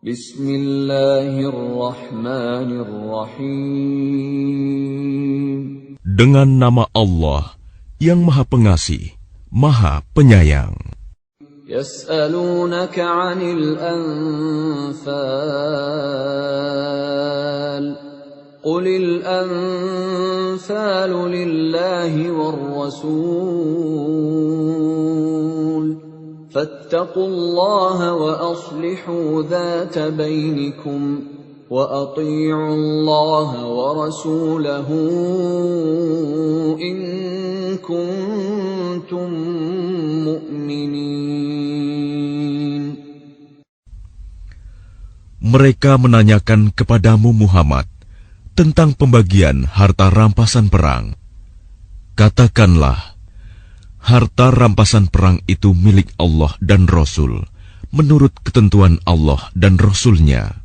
Bismillahirrahmanirrahim. Dengan nama Allah yang Maha Pengasih, Maha Penyayang. Yas'alunaka 'anil anfal. Qulil anfalu lillahi war rasul. Fattaqullaha wa aslihu dhata bainikum wa ati'u Allaha wa rasulahu in kuntum mu'minin. Mereka menanyakan kepadamu Muhammad tentang pembagian harta rampasan perang. Katakanlah, harta rampasan perang itu milik Allah dan Rasul, menurut ketentuan Allah dan Rasul-Nya.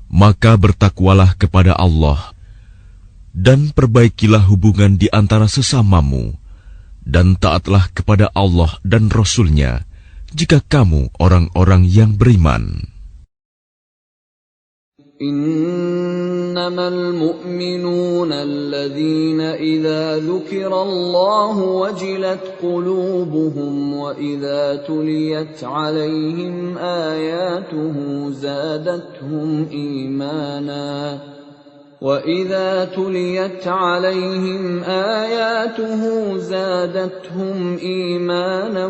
Maka bertakwalah kepada Allah, dan perbaikilah hubungan di antara sesamamu, dan taatlah kepada Allah dan Rasul-Nya, jika kamu orang-orang yang beriman. إنما المؤمنون الذين إذا ذكر الله وجلت قلوبهم وإذا تليت عليهم آياته زادتهم إيمانا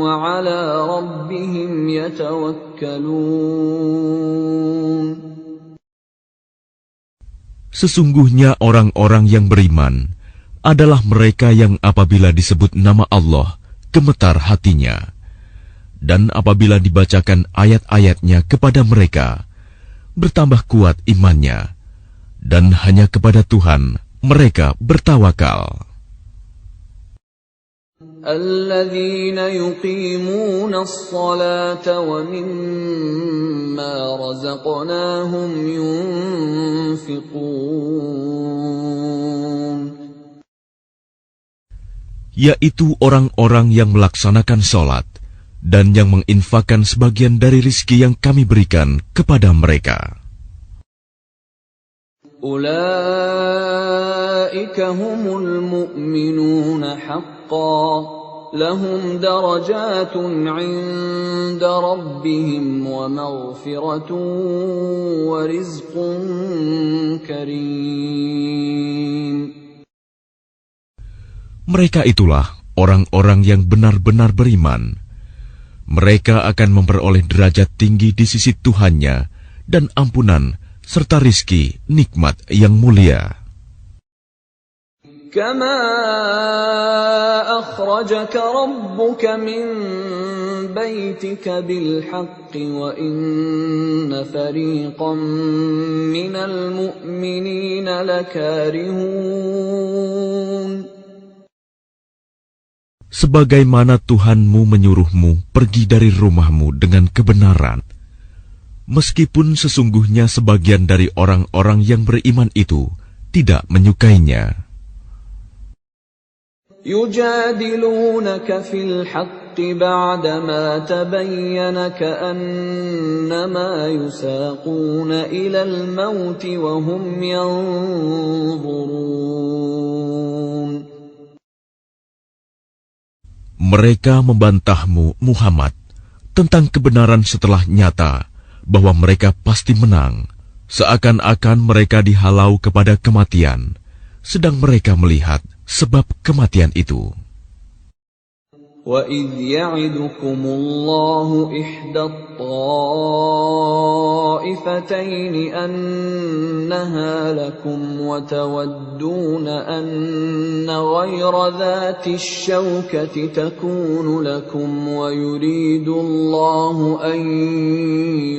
وعلى ربهم يتوكلون. Sesungguhnya orang-orang yang beriman adalah mereka yang apabila disebut nama Allah, gemetar hatinya. Dan apabila dibacakan ayat-ayatnya kepada mereka, bertambah kuat imannya, dan hanya kepada Tuhan mereka bertawakal. الذين يقيمون الصلاة ومما رزقناهم ينفقون. Yaitu orang-orang yang melaksanakan sholat dan yang menginfakkan sebagian dari rizki yang kami berikan kepada mereka. Ulaika humul mu'minuna haqqan, lahum darajatun 'inda rabbihim wa maghfiratun wa rizqun karim. Mereka itulah orang-orang yang benar-benar beriman. Mereka akan memperoleh derajat tinggi di sisi Tuhannya dan ampunan serta rizki nikmat yang mulia. Kama akhrajaka rabbuka min baitika bil haqqi wa inna fariqan minal mu'minina lakarihun. Sebagaimana Tuhanmu menyuruhmu pergi dari rumahmu dengan kebenaran, meskipun sesungguhnya sebagian dari orang-orang yang beriman itu tidak menyukainya. Yujadilunaka fil haqqi ba'dama tabayyana ka'annama yusaquna ilal mauti wa hum yanzurun. Mereka membantahmu, Muhammad, tentang kebenaran setelah nyata bahwa mereka pasti menang, seakan-akan mereka dihalau kepada kematian, sedang mereka melihat sebab kematian itu. وَإِذْ يَعِدُكُمُ اللَّهُ إِحْدَى الطَّائِفَتَيْنِ أَنَّهَا لَكُمْ وَتَوَدُّونَ أَنَّ غَيْرَ ذَاتِ الشَّوْكَةِ تَكُونُ لَكُمْ وَيُرِيدُ اللَّهُ أَن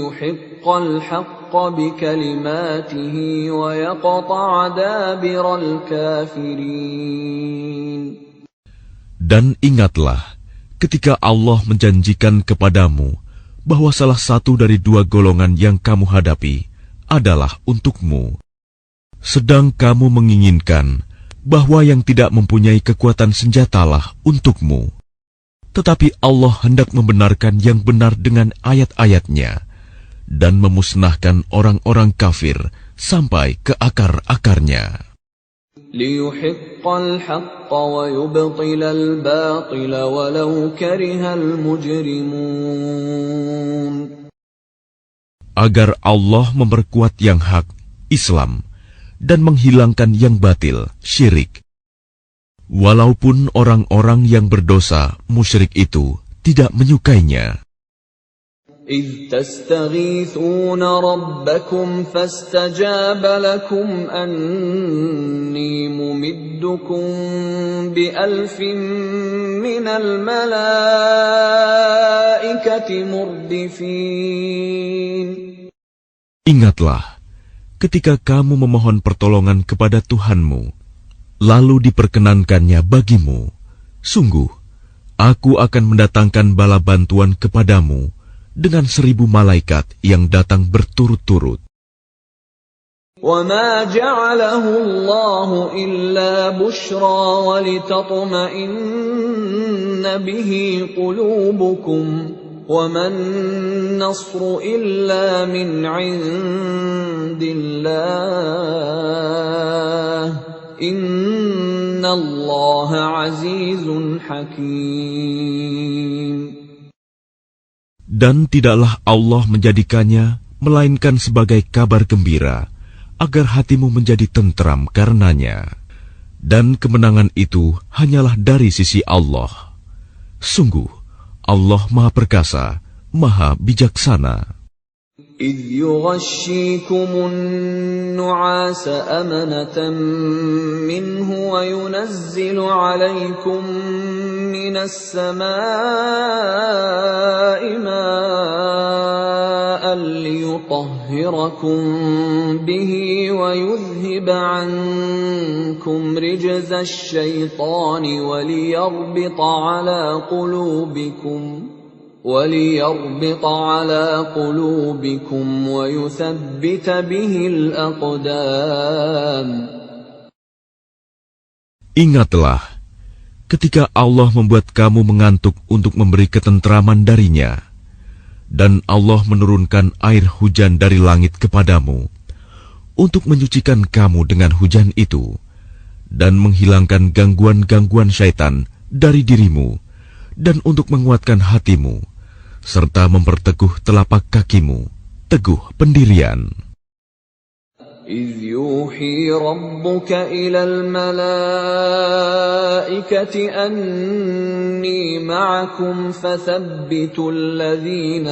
يُحِقَّ الْحَقَّ بِكَلِمَاتِهِ وَيَقْطَعَ دَابِرَ الْكَافِرِينَ. Dan ingatlah ketika Allah menjanjikan kepadamu bahwa salah satu dari dua golongan yang kamu hadapi adalah untukmu, sedang kamu menginginkan bahwa yang tidak mempunyai kekuatan senjatalah untukmu. Tetapi Allah hendak membenarkan yang benar dengan ayat-ayatnya, dan memusnahkan orang-orang kafir sampai ke akar-akarnya. ليحق الحق ويبطل الباطل ولو كره المجرمون. Agar Allah memperkuat yang hak, Islam, dan menghilangkan yang batil, syirik. Walaupun orang-orang yang berdosa, musyrik itu, tidak menyukainya. إذ تستغيثون ربكم فاستجاب لكم أني ممدكم بألف من الملائكة مردفين. Ingatlah, ketika kamu memohon pertolongan kepada Tuhanmu, lalu diperkenankannya bagimu, sungguh, aku akan mendatangkan bala bantuan kepadamu dengan 1000 malaikat yang datang berturut-turut. وَمَا جَعَلَهُ اللَّهُ إِلَّا بُشْرَى وَلِتَطْمَئِنَّ بِهِ قُلُوبُكُمْ وَمَا النَّصْرُ إِلَّا مِنْ عِندِ اللَّهِ إِنَّ اللَّهَ عَزِيزٌ حَكِيمٌ. Dan tidaklah Allah menjadikannya melainkan sebagai kabar gembira, agar hatimu menjadi tentram karenanya. Dan kemenangan itu hanyalah dari sisi Allah. Sungguh, Allah Maha Perkasa, Maha Bijaksana. إِذْ يُغَشِّيكُمُ النُّعَاسَ أَمَنَةً مِّنْهُ وَيُنَزِّلُ عَلَيْكُم مِّنَ السَّمَاءِ مَاءً لِّيُطَهِّرَكُم بِهِ وَيُذْهِبَ عَنكُمْ رِجْزَ الشَّيْطَانِ وَلِيَرْبِطَ عَلَى قُلُوبِكُمْ وَيُثَبِّتَ بِهِ الْأَقْدَامَ. Ingatlah, ketika Allah membuat kamu mengantuk untuk memberi ketentraman darinya, dan Allah menurunkan air hujan dari langit kepadamu, untuk menyucikan kamu dengan hujan itu, dan menghilangkan gangguan-gangguan syaitan dari dirimu, dan untuk menguatkan hatimu, serta memperteguh telapak kakimu, teguh pendirian. إِذْ يُوحِي رَبُّكَ إِلَى الْمَلَائِكَةِ أَنِّي مَعَكُمْ فَثَبِّتُوا الَّذِينَ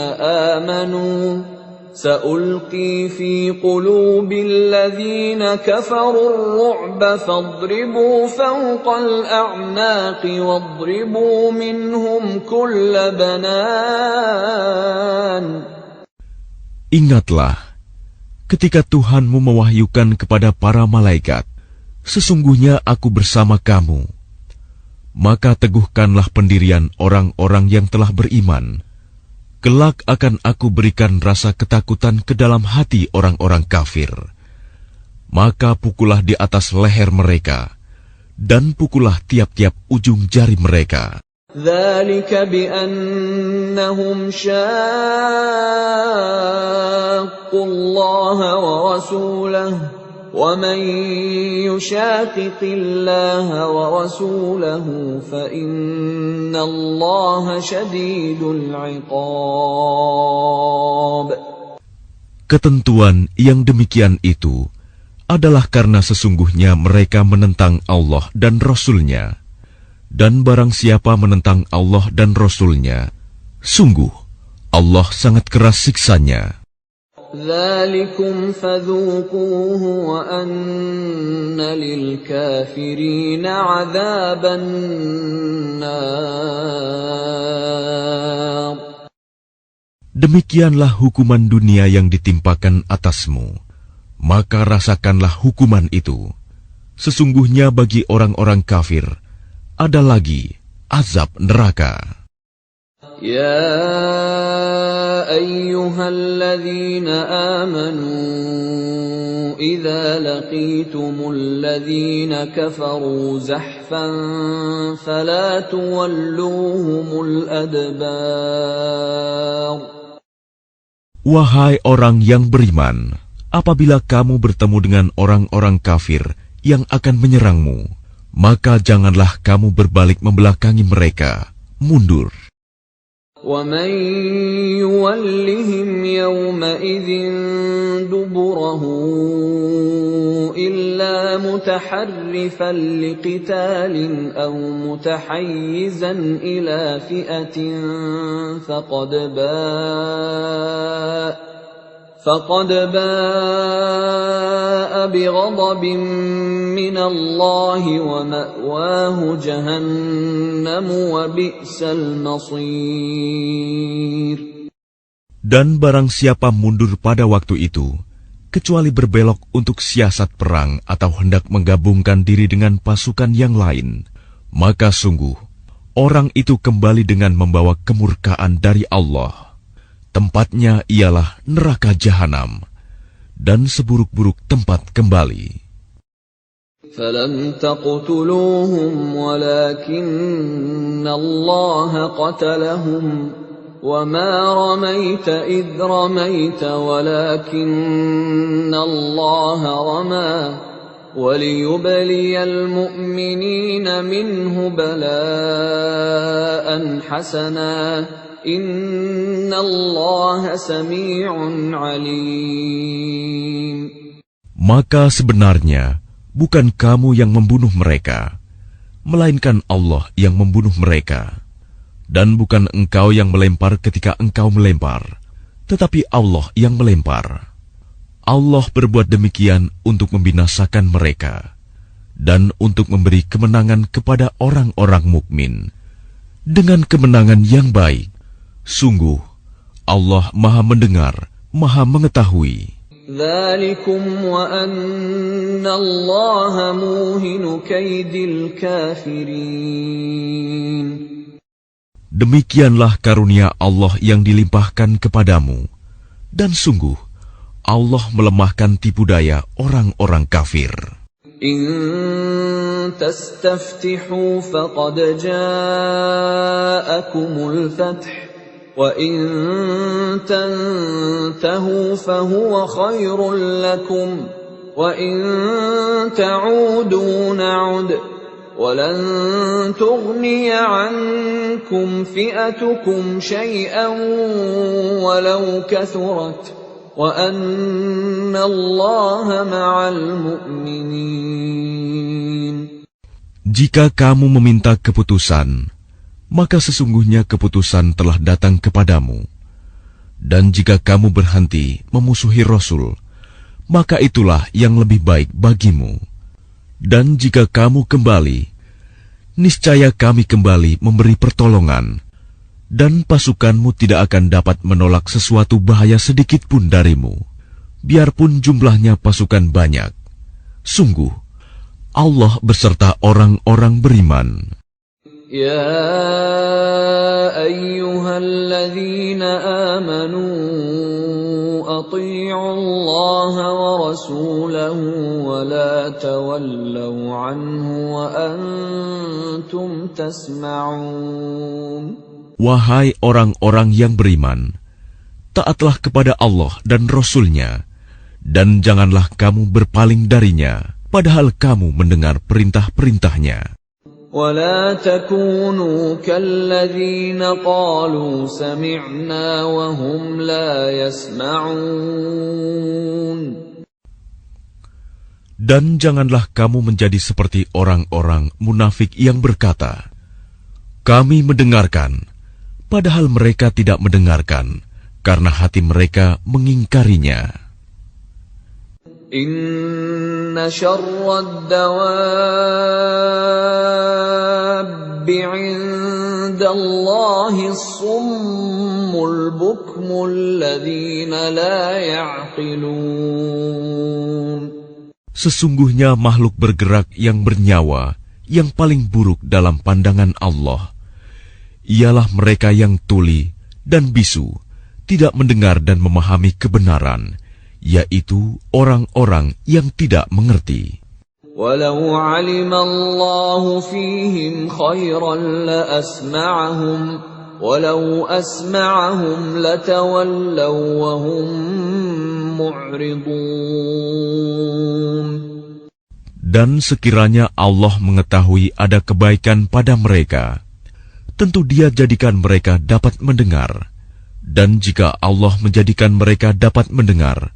آمَنُوا سَأُلْقِي فِي قُلُوبِ الَّذِينَ كَفَرُوا الرُّعْبَ فَاضْرِبُوا فَوْقَ الْأَعْنَاقِ وَاضْرِبُوا مِنْهُمْ كُلَّ بَنَانٍ. Ingatlah, ketika Tuhanmu mewahyukan kepada para malaikat, sesungguhnya aku bersama kamu. Maka teguhkanlah pendirian orang-orang yang telah beriman. Kelak akan aku berikan rasa ketakutan ke dalam hati orang-orang kafir. Maka pukullah di atas leher mereka, dan pukullah tiap-tiap ujung jari mereka. ذَلِكَ بِأَنَّهُمْ شَاقُّوا اللَّهَ وَرَسُولَهُ وَمَن يُشَاقِقِ اللَّهَ وَرَسُولَهُ فَإِنَّ اللَّهَ شَدِيدُ الْعِقَابِ. Ketentuan yang demikian itu adalah karena sesungguhnya mereka menentang Allah dan Rasul-Nya. Dan barang siapa menentang Allah dan Rasul-Nya, sungguh Allah sangat keras siksanya. ذَلِكُمْ فَذُوقُوهُ وَأَنَّ لِلْكَافِرِينَ عَذَابَ النَّارِ. Demikianlah hukuman dunia yang ditimpakan atasmu, maka rasakanlah hukuman itu. Sesungguhnya bagi orang-orang kafir ada lagi azab neraka. يا أيها الذين آمنوا إذا لقيتم الذين كفروا زحفا فلا تولوهم الأدبار. Wahai orang yang beriman, apabila kamu bertemu dengan orang-orang kafir yang akan menyerangmu, maka janganlah kamu berbalik membelakangi mereka, mundur. وَمَنْ يُوَلِّهِمْ يَوْمَئِذٍ دُبُرَهُ إِلَّا مُتَحَرِّفًا لِقِتَالٍ أَوْ مُتَحَيِّزًا إِلَى فِئَةٍ فَقَدْ بَاءَ بِغَضَبٍ مِّنَ اللَّهِ وَمَأْوَاهُ جَهَنَّمُ وَبِئْسَ الْمَصِيرُ. Dan barang siapa mundur pada waktu itu, kecuali berbelok untuk siasat perang atau hendak menggabungkan diri dengan pasukan yang lain, maka sungguh, orang itu kembali dengan membawa kemurkaan dari Allah. Tempatnya ialah neraka jahanam, dan seburuk-buruk tempat kembali. فَلَمْ تَقْتُلُوهُمْ وَلَكِنَّ اللَّهَ قَتَلَهُمْ وَمَا رَمَيْتَ إِذْ رَمَيْتَ وَلَكِنَّ اللَّهَ رَمَى وَلِيُبْلِيَ الْمُؤْمِنِينَ مِنْهُ بَلَاءً حَسَنًا Inna Allah sami'un alim. Maka sebenarnya bukan kamu yang membunuh mereka, melainkan Allah yang membunuh mereka. Dan bukan engkau yang melempar ketika engkau melempar, tetapi Allah yang melempar. Allah berbuat demikian untuk membinasakan mereka dan untuk memberi kemenangan kepada orang-orang mukmin dengan kemenangan yang baik. Sungguh, Allah Maha Mendengar, Maha Mengetahui. Dzalikum wa anna Allah muhinu kaidil kafirin. Demikianlah karunia Allah yang dilimpahkan kepadamu, dan sungguh, Allah melemahkan tipu daya orang-orang kafir. In tastaftihu faqad ja'akumul fath. وَإِن تَنْتَهُوا فَهُوَ خَيْرٌ لَكُمْ وَإِن تَعُودُوا نَعُدْ وَلَنْ تُغْنِيَ عَنْكُمْ فِئَتُكُمْ شَيْئًا وَلَوْ كَثُرَتْ وَأَنَّ اللَّهَ مَعَ الْمُؤْمِنِينَ. Jika kamu meminta keputusan, maka sesungguhnya keputusan telah datang kepadamu. Dan jika kamu berhenti memusuhi Rasul, maka itulah yang lebih baik bagimu. Dan jika kamu kembali, niscaya kami kembali memberi pertolongan, dan pasukanmu tidak akan dapat menolak sesuatu bahaya sedikit pun darimu, biarpun jumlahnya pasukan banyak. Sungguh, Allah beserta orang-orang beriman. يا أيها الذين آمنوا أطيعوا الله ورسوله ولا تولوا عنه وأنتم تسمعون. Wahai orang-orang yang beriman, taatlah kepada Allah dan Rasul-Nya, dan janganlah kamu berpaling darinya, padahal kamu mendengar perintah-perintahnya. ولا تكونوا كالذين قالوا سمعنا وهم لا يسمعون. Dan janganlah kamu menjadi seperti orang-orang munafik yang berkata, kami mendengarkan, padahal mereka tidak mendengarkan, karena hati mereka mengingkarinya. Inna syarrad dawabbi 'indallahi as-summul bukmul ladzina la ya'qilun. Sesungguhnya makhluk bergerak yang bernyawa yang paling buruk dalam pandangan Allah ialah mereka yang tuli dan bisu, tidak mendengar dan memahami kebenaran, yaitu orang-orang yang tidak mengerti. Walau 'alima Allahu fihim khairan la asma'ahum ولو أسمعهم لتولوا وهم معرضون. Dan sekiranya Allah mengetahui ada kebaikan pada mereka, tentu Dia jadikan mereka dapat mendengar. Dan jika Allah menjadikan mereka dapat mendengar,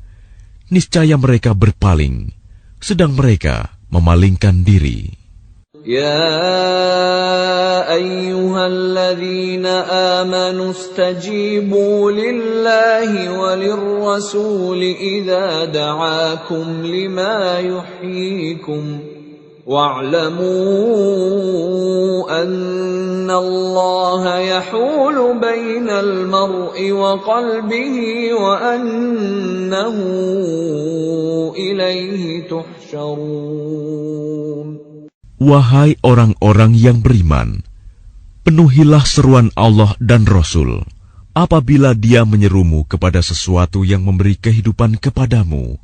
niscaya mereka berpaling, sedang mereka memalingkan diri. يا أيها الذين آمنوا استجيبوا لله وللرسول إذا دعاكم لما يحييكم واعلموا أن الله يحول بين المرء وقلبه وأنه إليه تحشرون. Wahai orang-orang yang beriman, penuhilah seruan Allah dan Rasul apabila Dia menyerumu kepada sesuatu yang memberi kehidupan kepadamu.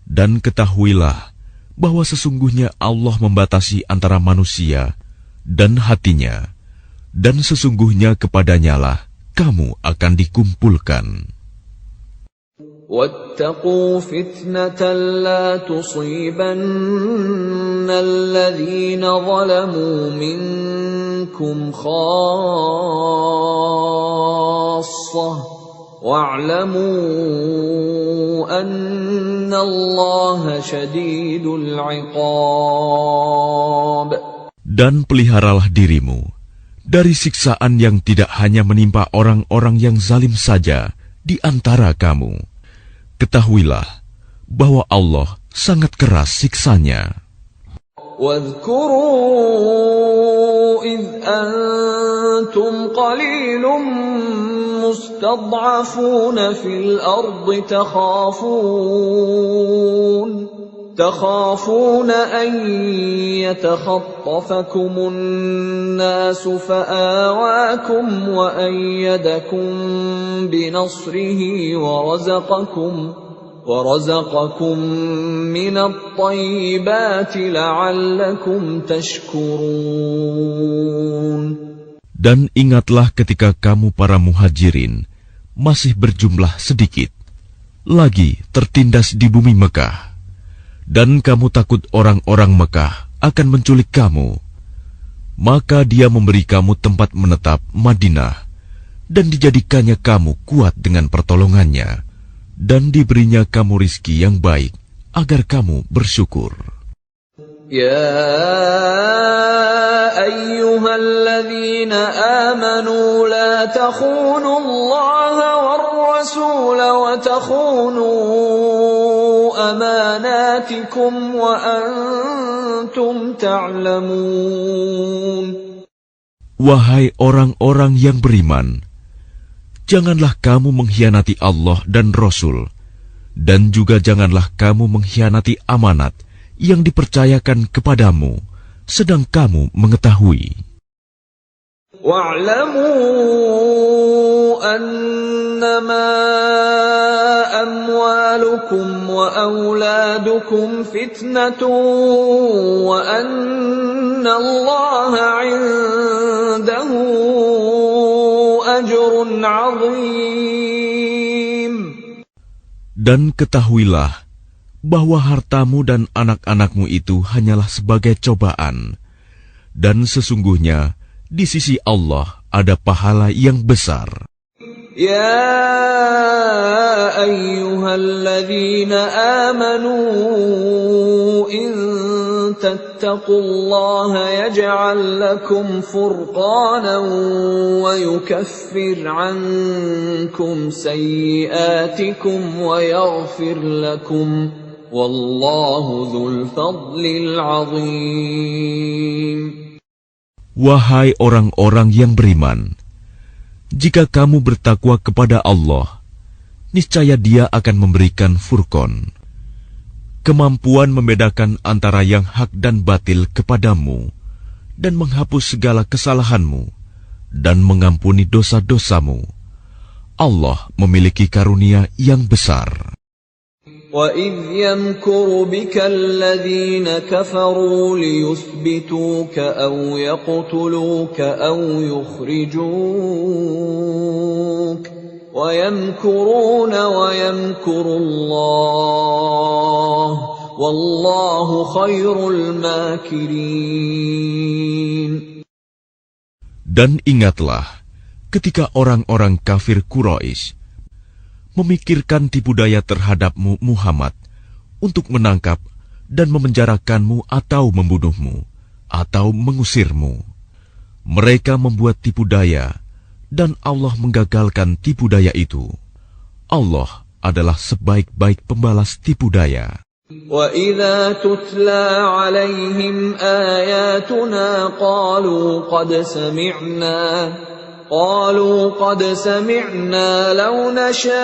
Dan ketahuilah bahwa sesungguhnya Allah membatasi antara manusia dan hatinya, dan sesungguhnya kepadanyalah kamu akan dikumpulkan. واتقوا فتنة لا تصيبن الذين ظلموا منكم خاصة واعلموا أن الله شديد العقاب. Dan peliharalah dirimu dari siksaan yang tidak hanya menimpa orang-orang yang zalim saja di antara kamu. Ketahuilah bahwa Allah sangat keras siksanya. واذكروا إذ أنتم قليل مستضعفون في الأرض تخافون أن يتخطفكم الناس فآواكم وأيدكم بنصره ورزقكم من الطيبات لعلكم تشكرون. Dan ingatlah ketika kamu para muhajirin masih berjumlah sedikit, lagi tertindas di bumi Mekah, dan kamu takut orang-orang Mekah akan menculik kamu, maka Dia memberi kamu tempat menetap Madinah, dan dijadikannya kamu kuat dengan pertolongannya, dan diberinya kamu rizki yang baik, agar kamu bersyukur. يا أيها الذين آمنوا لا تخونوا الله والرسول وتخونوا أماناتكم وأنتم تعلمون. Wahai orang-orang yang beriman, janganlah kamu mengkhianati Allah dan Rasul, dan juga janganlah kamu mengkhianati amanat yang dipercayakan kepadamu, sedang kamu mengetahui. وَاعْلَمُوا أَنَّمَا أَمْوَالُكُمْ وَأَوْلَادُكُمْ فِتْنَةٌ وَأَنَّ اللَّهَ عِندَهُ أَجْرٌ عَظِيمٌ. Dan ketahuilah bahwa hartamu dan anak-anakmu itu hanyalah sebagai cobaan, dan sesungguhnya di sisi Allah ada pahala yang besar. Ya ayyuhalladzina amanu in tattaqullaha yaj'al lakum furqanan wa yukaffir 'ankum sayyi'atikum wa yaghfir lakum. Wallahu dzul fadlil 'adzim. Wahai orang-orang yang beriman, jika kamu bertakwa kepada Allah, niscaya Dia akan memberikan furqan, kemampuan membedakan antara yang hak dan batil kepadamu, dan menghapus segala kesalahanmu, dan mengampuni dosa-dosamu. Allah memiliki karunia yang besar. وَإِذْ يَمْكُرُ بِكَ الَّذِينَ كَفَرُوا لِيُثْبِتُوكَ أَوْ يَقْتُلُوكَ أَوْ يُخْرِجُوكَ وَيَمْكُرُونَ وَيَمْكُرُ اللَّهُ وَاللَّهُ خَيْرُ الْمَاكِرِينَ. Dan ingatlah ketika orang-orang kafir Quraisy memikirkan tipu daya terhadapmu Muhammad untuk menangkap dan memenjarakanmu atau membunuhmu atau mengusirmu. Mereka membuat tipu daya dan Allah menggagalkan tipu daya itu. Allah adalah sebaik-baik pembalas tipu daya. وَإِذَا تُتْلَى عَلَيْهِمْ آيَاتُنَا قَالُوا قَدْ سَمِعْنَا لَوْ نَشَاءُ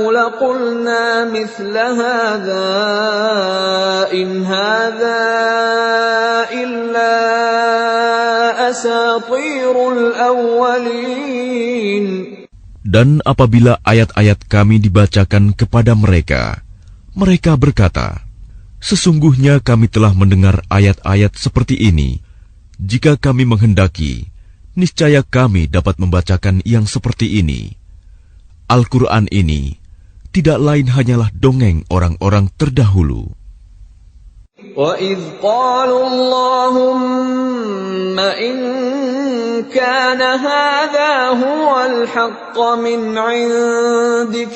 لَقُلْنَا مِثْلَ هَذَا إِنْ هَذَا إِلَّا أَسَاطِيرُ الْأَوَّلِينَ. Dan apabila ayat-ayat kami dibacakan kepada mereka, mereka berkata, sesungguhnya kami telah mendengar ayat-ayat seperti ini. Jika kami menghendaki, niscaya kami dapat membacakan yang seperti ini. Al-Quran ini tidak lain hanyalah dongeng orang-orang terdahulu. وَإِذْ قَالُوا اللَّهُمَّ إِنْ كَانَ هَذَا هُوَ الْحَقَّ مِنْ عِنْدِكَ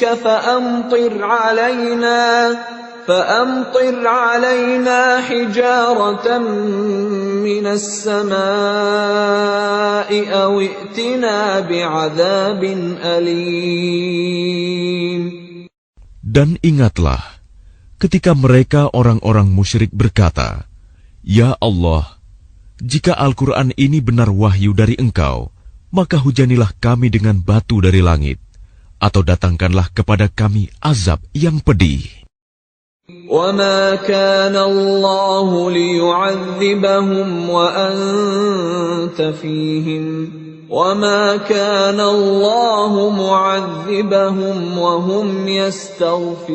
فَأَمْطِرْ عَلَيْنَا حِجَارَةً مِنَ السَّمَاءِ أَوْ ائْتِنَا بِعَذَابٍ أَلِيمٍ. Dan ingatlah ketika mereka orang-orang musyrik berkata, Ya Allah, jika Al-Quran ini benar wahyu dari Engkau, maka hujanilah kami dengan batu dari langit, atau datangkanlah kepada kami azab yang pedih. وَمَا كَانَ اللَّهُ لِيُعَذِّبَهُمْ وَأَنْتَ فِيهِمْ وَمَا كَانَ اللَّهُ مُعَذِّبَهُمْ وَهُمْ يَسْتَغْفِرُونَ.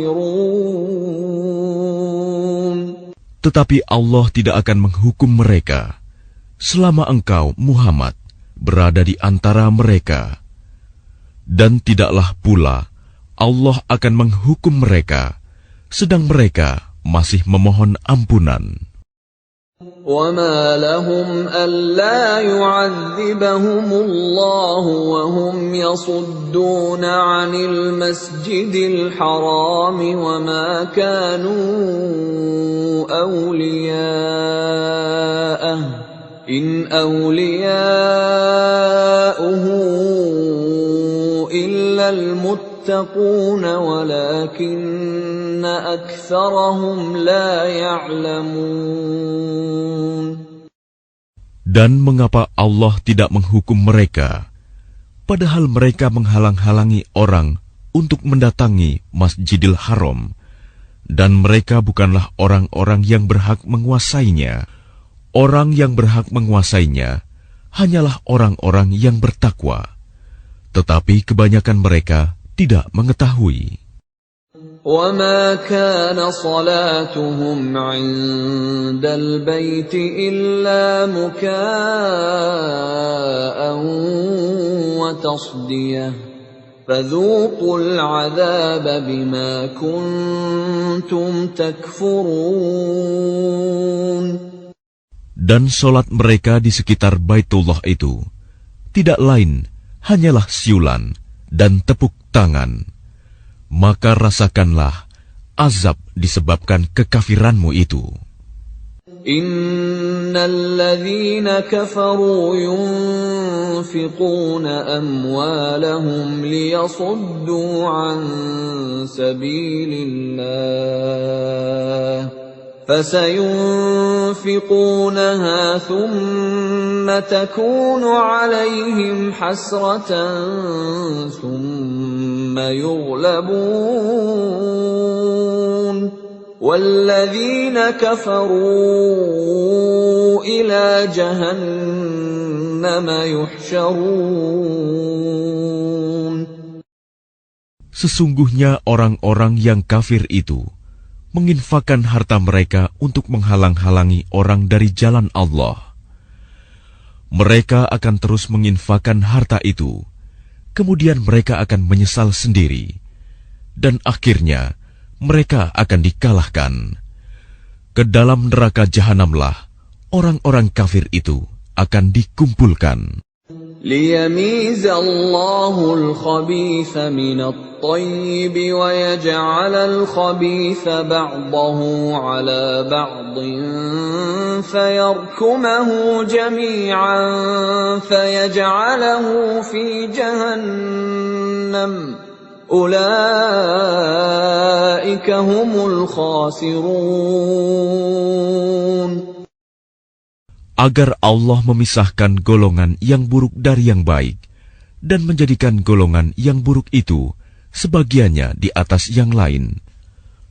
Tetapi Allah tidak akan menghukum mereka selama engkau, Muhammad, berada di antara mereka. Dan tidaklah pula Allah akan menghukum mereka sedang mereka masih memohon ampunan. وَمَا لَهُمْ أَلَّا يُعَذِّبَهُمُ اللَّهُ وَهُمْ يَصُدُّونَ عَنِ الْمَسْجِدِ الْحَرَامِ وَمَا كَانُوا أَوْلِيَاءَهُ إِنْ أَوْلِيَاؤُهُ إِلَّا الْمُتَّقُونَ وَلَكِنَّ أَكْثَرَهُمْ لَا يَعْلَمُونَ. Dan mengapa Allah tidak menghukum mereka, padahal mereka menghalang-halangi orang untuk mendatangi Masjidil Haram, dan mereka bukanlah orang-orang yang berhak menguasainya. Orang yang berhak menguasainya hanyalah orang-orang yang bertakwa, tetapi kebanyakan mereka tidak mengetahui. وَمَا كَانَ صَلَاتُهُمْ عِندَ الْبَيْتِ إِلَّا مُكَاءً وَتَصْدِيَةً فَذُوقُوا الْعَذَابَ بِمَا كُنتُمْ تَكْفُرُونَ. Dan solat mereka di sekitar Baitullah itu tidak lain hanyalah siulan dan tepuk tangan. Maka rasakanlah azab disebabkan kekafiranmu itu. Innal ladzina kafaru yunfiquna amwalahum liyasuddu an sabilillah فسينفقونها ثم تكون عليهم حسرة ثم يغلبون والذين كفروا إلى جهنم يحشرون. Sesungguhnya orang-orang yang kafir itu menginfakkan harta mereka untuk menghalang-halangi orang dari jalan Allah. Mereka akan terus menginfakkan harta itu, kemudian mereka akan menyesal sendiri, dan akhirnya mereka akan dikalahkan. Ke dalam neraka jahanamlah orang-orang kafir itu akan dikumpulkan. ليميز الله الخبيث من الطيب ويجعل الخبيث بعضه على بعض فيركمه جميعا فيجعله في جهنم أولئك هم الخاسرون. Agar Allah memisahkan golongan yang buruk dari yang baik, dan menjadikan golongan yang buruk itu sebagiannya di atas yang lain.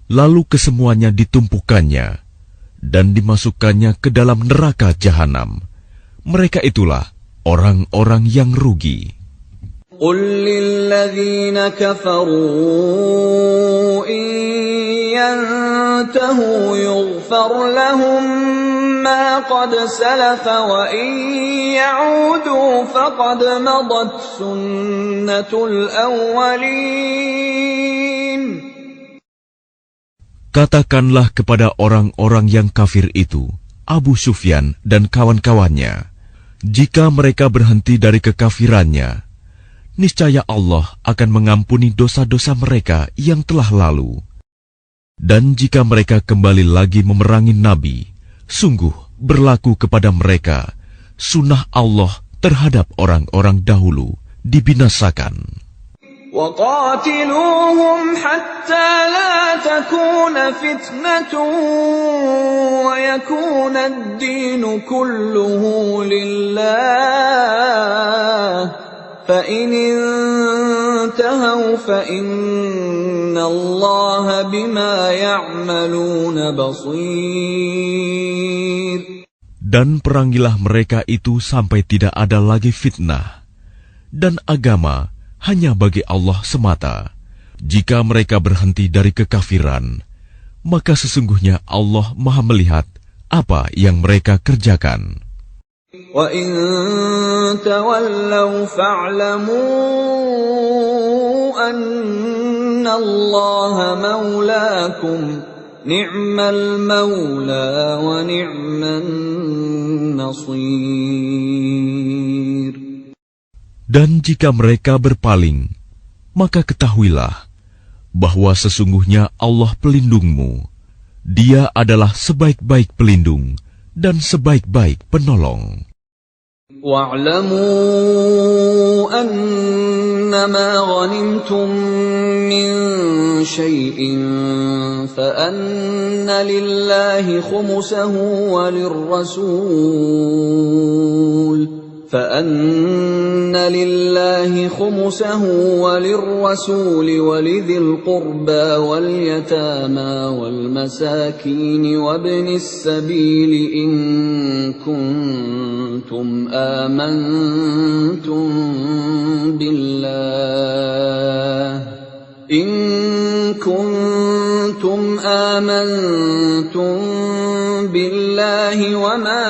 Lalu kesemuanya ditumpukannya, dan dimasukkannya ke dalam neraka jahanam. Mereka itulah orang-orang yang rugi. قل للذين كفروا إن ينتهوا يغفر لهم ما قد سلف وإن يعودوا فقد مضت سنة الأولين. Katakanlah kepada orang-orang yang kafir itu, Abu Sufyan dan kawan-kawannya, jika mereka berhenti dari kekafirannya, niscaya Allah akan mengampuni dosa-dosa mereka yang telah lalu. Dan jika mereka kembali lagi memerangi Nabi, sungguh berlaku kepada mereka sunnah Allah terhadap orang-orang dahulu dibinasakan. وَقَاتِلُوهُمْ حَتَّى لَا تَكُونَ فِتْنَةٌ وَيَكُونَ الدِّينُ كُلُّهُ لِلَّهِ فَإِنِ انتهوا فَإِنَّ اللَّهَ بِمَا يَعْمَلُونَ بَصِيرٌ. Dan perangilah mereka itu sampai tidak ada lagi fitnah, dan agama hanya bagi Allah semata. Jika mereka berhenti dari kekafiran, maka sesungguhnya Allah Maha melihat apa yang mereka kerjakan. وَإِن تَوَلَّوْا فَاعْلَمُوا أَنَّ اللَّهَ مَوْلَاكُمْ نِعْمَ الْمَوْلَى وَنِعْمَ النَّصِيرُ. Dan jika mereka berpaling, maka ketahuilah bahwa sesungguhnya Allah pelindungmu. Dia adalah sebaik-baik pelindung dan sebaik-baik penolong. وَاعْلَمُوا أَنَّمَا غَنِمْتُم مِّن شَيْءٍ فَأَنَّ لِلَّهِ خُمُسَهُ وَلِلرَّسُولِ وَلِذِي الْقُرْبَى وَالْيَتَامَى وَالْمَسَاكِينِ وَابْنِ السَّبِيلِ إِن كُنتُمْ آمنتم بالله وما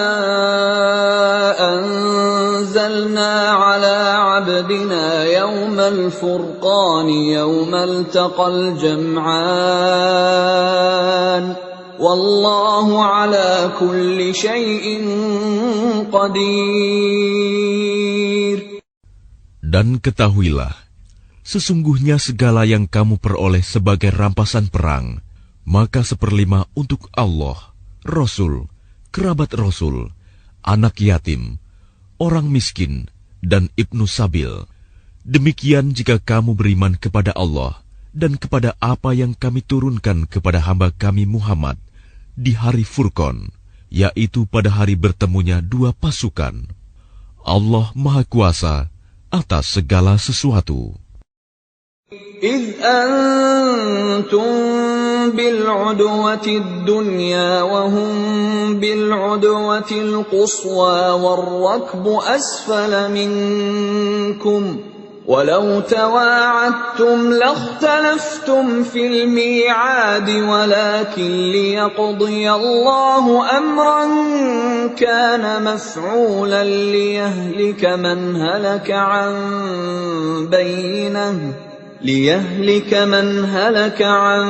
أنزلنا على عبدنا يوم الفرقان يوم التقى الجمعان والله على كل شيء قدير. Dan ketahuilah, sesungguhnya segala yang kamu peroleh sebagai rampasan perang, maka 1/5 untuk Allah, Rasul, kerabat Rasul, anak yatim, orang miskin, dan ibnu sabil. Demikian jika kamu beriman kepada Allah dan kepada apa yang kami turunkan kepada hamba kami Muhammad di hari Furqan, yaitu pada hari bertemunya dua pasukan. Allah Maha Kuasa atas segala sesuatu. إِذْ أَنْتُمْ بِالْعُدْوَةِ الدُّنْيَا وَهُمْ بِالْعُدْوَةِ الْقُصْوَى وَالرَّكْبُ أَسْفَلَ مِنْكُمْ ولو تواعدتم لاختلفتم في الميعاد ولكن ليقضي الله أمرا كان مفعولا ليهلك من هلك عن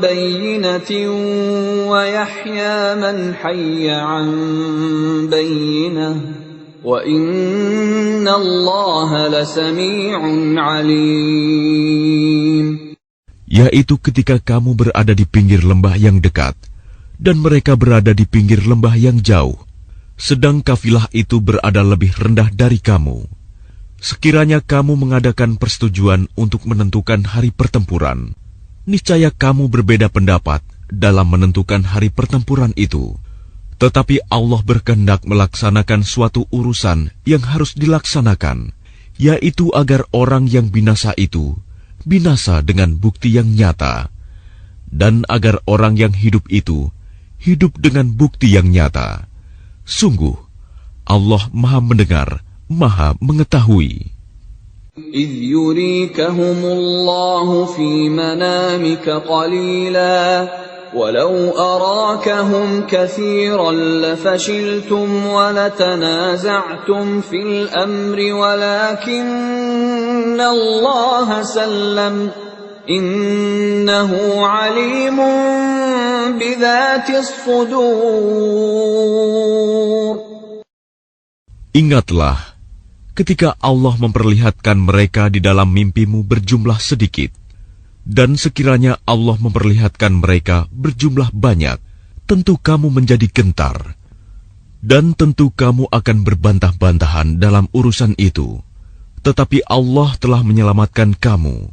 بينة ويحيى من حي عن بينة وَإِنَّ اللَّهَ لَسَمِيعٌ عَلِيمٌ. Yaitu ketika kamu berada di pinggir lembah yang dekat, dan mereka berada di pinggir lembah yang jauh, sedang kafilah itu berada lebih rendah dari kamu. Sekiranya kamu mengadakan persetujuan untuk menentukan hari pertempuran, niscaya kamu berbeda pendapat dalam menentukan hari pertempuran itu. Tetapi Allah berkehendak melaksanakan suatu urusan yang harus dilaksanakan, yaitu agar orang yang binasa itu binasa dengan bukti yang nyata, dan agar orang yang hidup itu hidup dengan bukti yang nyata. Sungguh, Allah Maha Mendengar, Maha Mengetahui. إِذْ يُرِيكَهُمُ اللَّهُ فِي مَنَامِكَ قَلِيلًا وَلَوْ أَرَاكَهُمْ كَثِيرًا لَفَشِلْتُمْ وَلَتَنَازَعْتُمْ فِي الْأَمْرِ وَلَكِنَّ اللَّهَ سَلَّمَ إِنَّهُ عَلِيمٌ بِذَاتِ الصُّدُورِ. Ingatlah ketika Allah memperlihatkan mereka di dalam mimpimu berjumlah sedikit, dan sekiranya Allah memperlihatkan mereka berjumlah banyak, tentu kamu menjadi gentar, dan tentu kamu akan berbantah-bantahan dalam urusan itu. Tetapi Allah telah menyelamatkan kamu.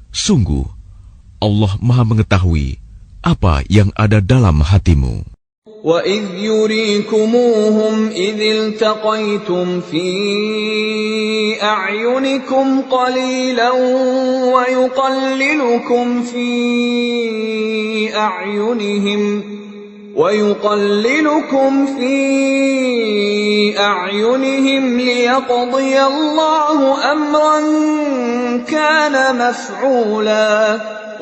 Sungguh, Allah Maha Mengetahui apa yang ada dalam hatimu. وَإِذْ يُرِيكُمُوهُمْ إِذِ الْتَقَيْتُمْ فِي أَعْيُنِكُمْ قَلِيلًا وَيُقَلِّلُكُمْ فِي أَعْيُنِهِمْ لِيَقْضِيَ اللَّهُ أَمْرًا كَانَ مَفْعُولًا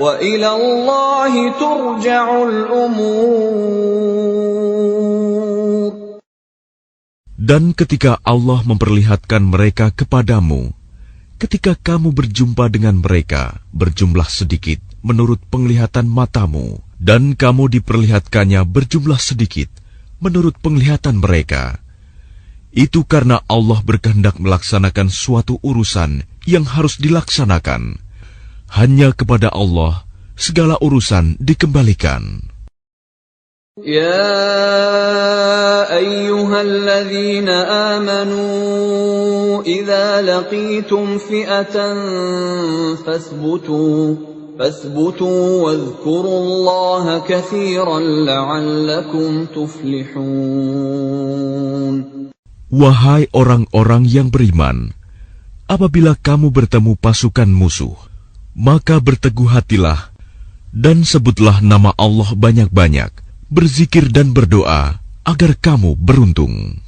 وَإِلَى اللَّهِ تُرْجَعُ الْأُمُورُ. Dan ketika Allah memperlihatkan mereka kepadamu, ketika kamu berjumpa dengan mereka berjumlah sedikit menurut penglihatan matamu, dan kamu diperlihatkannya berjumlah sedikit menurut penglihatan mereka, itu karena Allah berkehendak melaksanakan suatu urusan yang harus dilaksanakan. Hanya kepada Allah segala urusan dikembalikan. يا أيها الذين آمنوا إذا لقيتم فئة فاثبتوا واذكروا الله كثيرا لعلكم تفلحون. Wahai orang-orang yang beriman, apabila kamu bertemu pasukan musuh, maka berteguh hatilah dan sebutlah nama Allah banyak-banyak, berzikir dan berdoa agar kamu beruntung.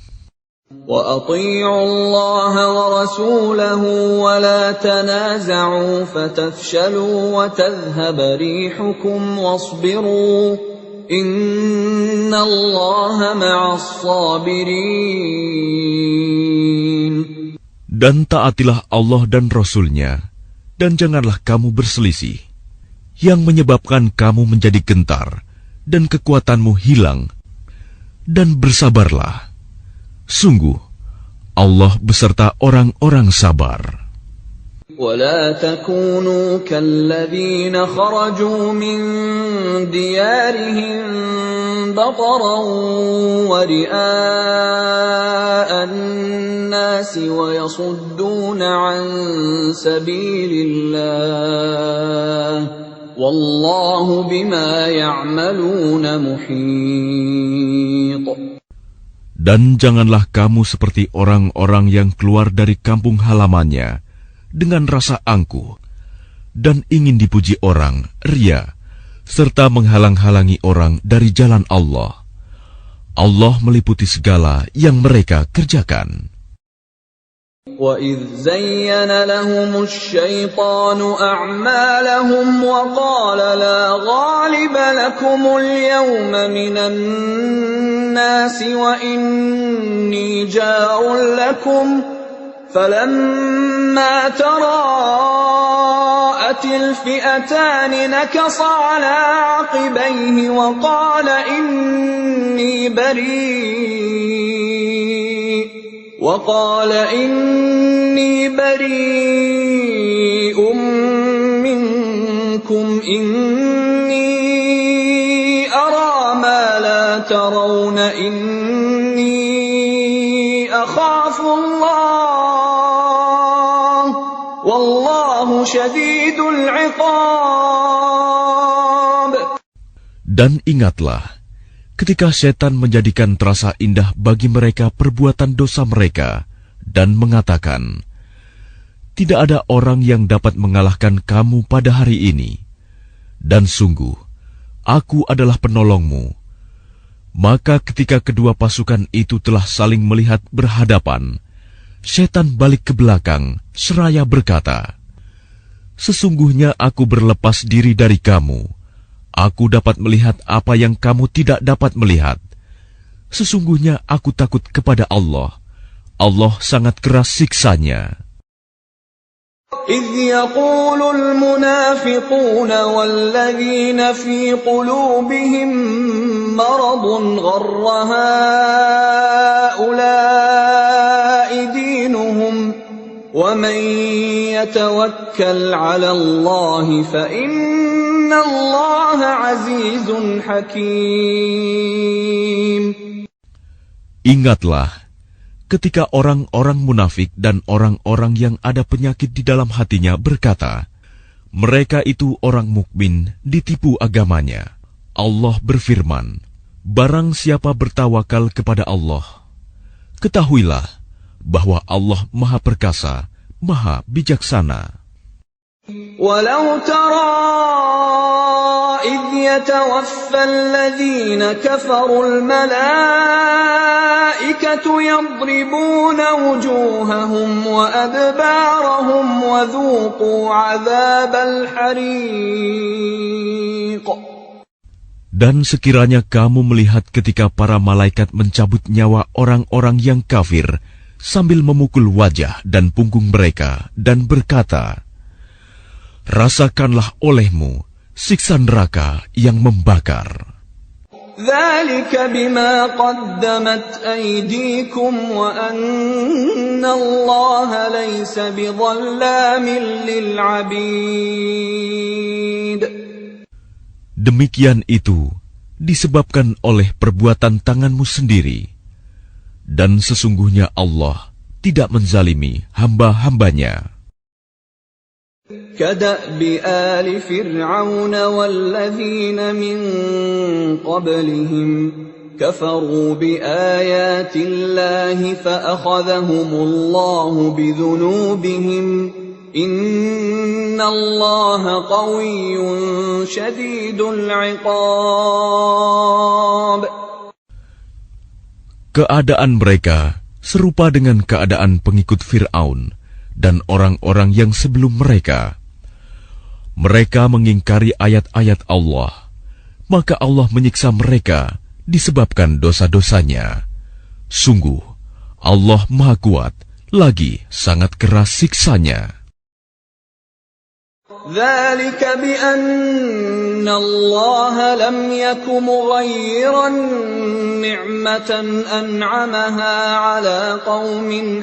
وَأَطِيعُوا اللَّهَ وَرَسُولَهُ وَلَا تَنَازَعُوا فَتَفْشَلُوا وَتَذْهَبَ رِيحُكُمْ وَاصْبِرُوا إِنَّ اللَّهَ مَعَ الصَّابِرِينَ. Dan taatilah Allah dan Rasul-Nya, dan janganlah kamu berselisih, yang menyebabkan kamu menjadi gentar dan kekuatanmu hilang, dan bersabarlah. Sungguh, Allah beserta orang-orang sabar. وَلَا تَكُونُوا كَالَّذِينَ خَرَجُوا مِنْ دِيَارِهِمْ بَطَرًا وَرِئَاءَ النَّاسِ وَيَصُدُّونَ عَنْ سَبِيلِ اللَّهِ وَاللَّهُ بِمَا يَعْمَلُونَ مُحِيطٌ. Dan janganlah kamu seperti orang-orang yang keluar dari kampung halamannya dengan rasa angkuh dan ingin dipuji orang, ria, serta menghalang-halangi orang dari jalan Allah. Allah meliputi segala yang mereka kerjakan. وَإِذْ زَيَّنَ لَهُمُ الشَّيْطَانُ أَعْمَالَهُمْ وَقَالَ لَا غَالِبَ لَكُمُ الْيَوْمَ مِنَ النَّاسِ وَإِنِّي جَارٌ لَكُمْ فَلَمَّا تَرَاءَتِ الْفِئَتَانِ نَكَصَ عَلَى عَقِبَيْهِ وَقَالَ إِنِّي بَرِيءٌ مِّنكُمْ إِنِّي أَرَىٰ مَا لَا تَرَوْنَ إِنِّي أَخَافُ اللَّهَ وَاللَّهُ شَدِيدُ الْعِقَابِ. Dan ingatlah, ketika setan menjadikan terasa indah bagi mereka perbuatan dosa mereka dan mengatakan, tidak ada orang yang dapat mengalahkan kamu pada hari ini. Dan sungguh, aku adalah penolongmu. Maka ketika kedua pasukan itu telah saling melihat berhadapan, setan balik ke belakang seraya berkata, sesungguhnya aku berlepas diri dari kamu. Aku dapat melihat apa yang kamu tidak dapat melihat. Sesungguhnya aku takut kepada Allah. Allah sangat keras siksanya. إِذْ يَقُولُ الْمُنَافِقُونَ وَالَّذِينَ فِي قُلُوبِهِم مَّرَضٌ غَرَّ هَٰؤُلَاءِ دِينُهُمْ وَمَن يَتَوَكَّلْ عَلَى اللَّهِ فَإِنَّ اللَّهَ عَزِيزٌ حَكِيمٌ. Ingatlah ketika orang-orang munafik dan orang-orang yang ada penyakit di dalam hatinya berkata, mereka itu orang mukmin ditipu agamanya. Allah berfirman, barang siapa bertawakal kepada Allah, ketahuilah bahwa Allah Maha Perkasa, Maha Bijaksana. وَلَوْ تَرَىٰ إِذْ يَتَوَفَّى الَّذِينَ كَفَرُوا الْمَلَائِكَةُ يَضْرِبُونَ وُجُوهَهُمْ وَأَدْبَارَهُمْ وَذُوقُوا عَذَابَ الْحَرِيقِ. Dan sekiranya kamu melihat ketika para malaikat mencabut nyawa orang-orang yang kafir sambil memukul wajah dan punggung mereka dan berkata, rasakanlah olehmu siksa neraka yang membakar. ذَلِكَ بِمَا قَدَّمَتْ أَيْدِيكُمْ وَأَنَّ اللَّهَ لَيْسَ بِظَلَّامٍ لِلْعَبِيدِ. Demikian itu disebabkan oleh perbuatan tanganmu sendiri. Dan sesungguhnya Allah tidak menzalimi hamba-hambanya. كَدَأْبِ آلِ فِرْعَوْنَ وَالَّذِينَ مِن قَبْلِهِمْ كَفَرُوا بِآيَاتِ اللَّهِ فَأَخَذَهُمُ اللَّهُ بِذُنُوبِهِمْ إِنَّ اللَّهَ قَوِيٌّ شَدِيدُ الْعِقَابِ. Keadaan mereka serupa dengan keadaan pengikut Fir'aun dan orang-orang yang sebelum mereka. Mereka mengingkari ayat-ayat Allah, maka Allah menyiksa mereka disebabkan dosa-dosanya. Sungguh, Allah Maha Kuat, lagi sangat keras siksanya. ذَلِكَ بِأَنَّ اللَّهَ لَمْ يَكُ مُغَيِّرًا نِعْمَةً أَنْعَمَهَا عَلَى قَوْمٍ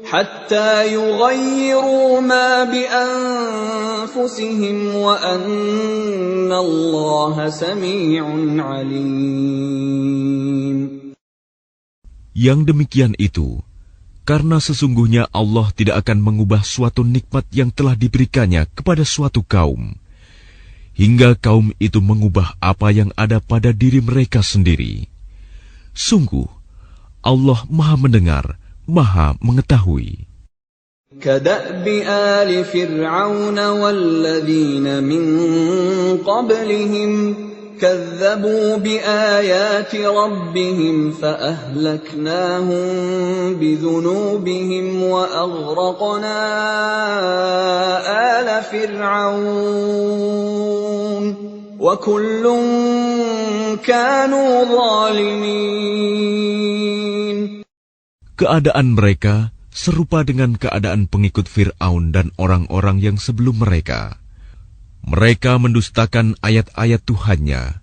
حَتَّى يُغَيِّرُوا مَا بِأَنفُسِهِمْ وَأَنَّ اللَّهَ سَمِيعٌ عَلِيمٌ. Yang demikian itu karena sesungguhnya Allah tidak akan mengubah suatu nikmat yang telah diberikannya kepada suatu kaum, hingga kaum itu mengubah apa yang ada pada diri mereka sendiri. Sungguh, Allah Maha Mendengar, Maha Mengetahui. كَدَأْبِ آلِ فِرْعَوْنَ وَالَّذِينَ مِن قَبْلِهِمْ كذبوا بآيات ربهم فأهلكناهم بذنوبهم وأغرقنا آل فرعون وكل كانوا ظالمين. Keadaan mereka serupa dengan keadaan pengikut Fir'aun dan orang-orang yang sebelum mereka. Mereka mendustakan ayat-ayat Tuhannya,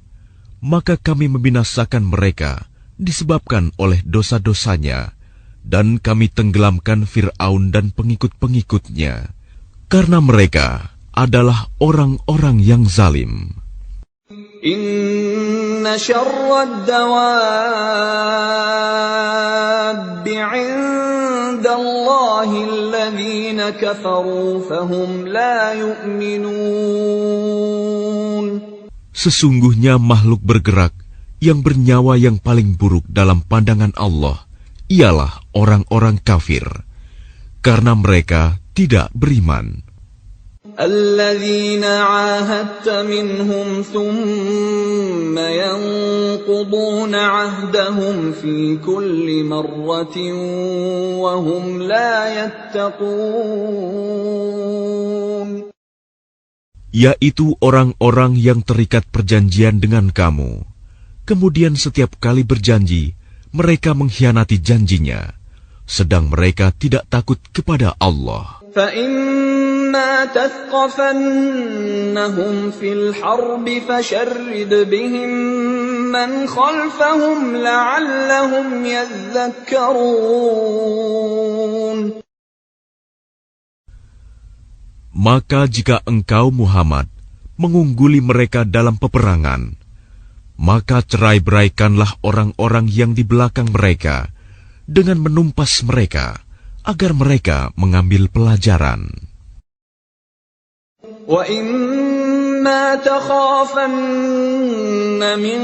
maka kami membinasakan mereka disebabkan oleh dosa-dosanya, dan kami tenggelamkan Fir'aun dan pengikut-pengikutnya, karena mereka adalah orang-orang yang zalim. Inna syarrad dawabbi 'indallahi alladhina kafaru fahum la yu'minun. Sesungguhnya makhluk bergerak yang bernyawa yang paling buruk dalam pandangan Allah ialah orang-orang kafir, karena mereka tidak beriman. الذين عاهدت منهم ثم ينقضون عهدهم في كل مرة وهم لا يتقون. Yaitu orang-orang yang terikat perjanjian dengan kamu, kemudian setiap kali berjanji mereka mengkhianati janjinya, sedang mereka tidak takut kepada Allah. فَإِمَّا تَثْقَفَنَّهُمْ فِي الْحَرْبِ فَشَرِّدْ بِهِمْ مَنْ خَلْفَهُمْ لَعَلَّهُمْ يَذَّكَّرُونَ. Maka jika engkau Muhammad mengungguli mereka dalam peperangan, maka cerai-beraikanlah orang-orang yang di belakang mereka dengan menumpas mereka, agar mereka mengambil pelajaran. وَإِمَّا تَخَافَنَّ مِنْ